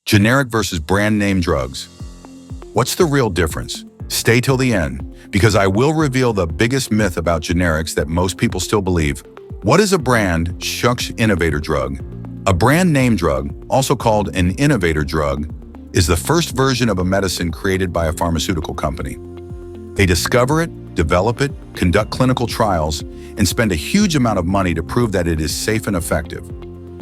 Generic versus brand name drugs. What's the real difference? Stay till the end, because I will reveal the biggest myth about generics that most people still believe. What is a brand shucks innovator drug? A brand name drug, also called an innovator drug, is the first version of a medicine created by a pharmaceutical company. They discover it, develop it, conduct clinical trials, and spend a huge amount of money to prove that it is safe and effective.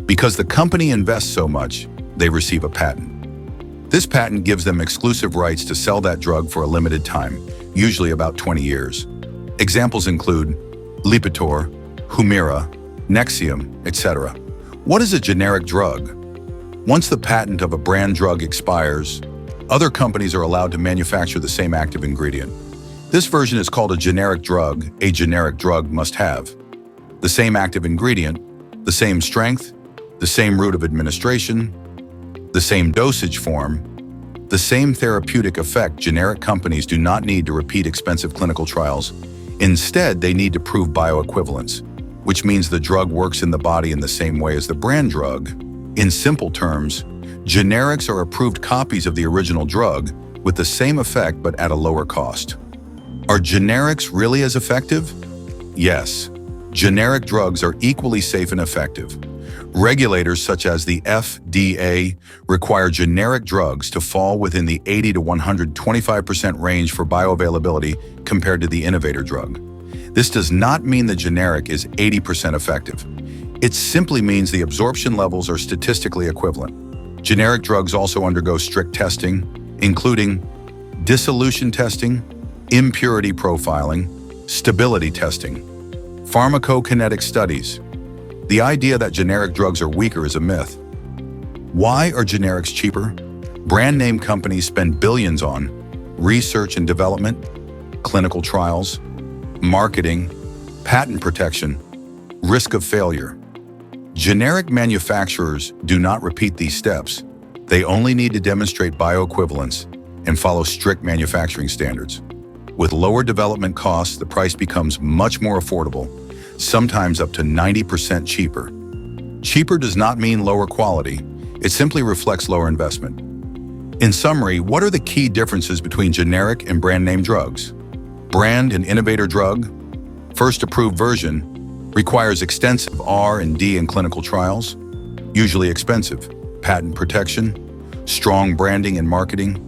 Because the company invests so much, they receive a patent. This patent gives them exclusive rights to sell that drug for a limited time, usually about 20 years. Examples include Lipitor, Humira, Nexium, etc. What is a generic drug? Once the patent of a brand drug expires, other companies are allowed to manufacture the same active ingredient. This version is called a generic drug. A generic drug must have the same active ingredient, the same strength, the same route of administration, the same dosage form, the same therapeutic effect. Generic companies do not need to repeat expensive clinical trials. Instead, they need to prove bioequivalence, which means the drug works in the body in the same way as the brand drug. In simple terms, generics are approved copies of the original drug with the same effect but at a lower cost. Are generics really as effective? Yes. Generic drugs are equally safe and effective. Regulators such as the FDA require generic drugs to fall within the 80 to 125% range for bioavailability compared to the innovator drug. This does not mean the generic is 80% effective. It simply means the absorption levels are statistically equivalent. Generic drugs also undergo strict testing, including dissolution testing, impurity profiling, stability testing, pharmacokinetic studies. The idea that generic drugs are weaker is a myth. Why are generics cheaper? Brand name companies spend billions on research and development, clinical trials, marketing, patent protection, risk of failure. Generic manufacturers do not repeat these steps. They only need to demonstrate bioequivalence and follow strict manufacturing standards. With lower development costs, the price becomes much more affordable, sometimes up to 90% cheaper. Cheaper does not mean lower quality. It simply reflects lower investment. In summary, what are the key differences between generic and brand name drugs? Brand and innovator drug, first approved version, requires extensive R&D and clinical trials, usually expensive, patent protection, strong branding and marketing.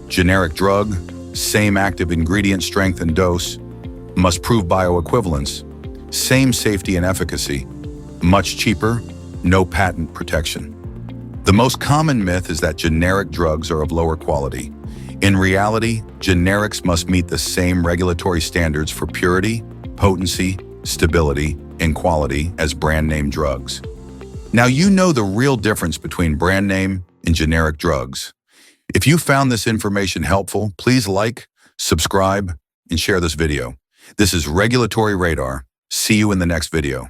Generic drug, same active ingredient strength and dose, must prove bioequivalence, same safety and efficacy, much cheaper, no patent protection. The most common myth is that generic drugs are of lower quality. In reality, generics must meet the same regulatory standards for purity, potency, stability, and quality as brand name drugs. Now you know the real difference between brand name and generic drugs. If you found this information helpful, please like, subscribe, and share this video. This is Regulatory Radar. See you in the next video.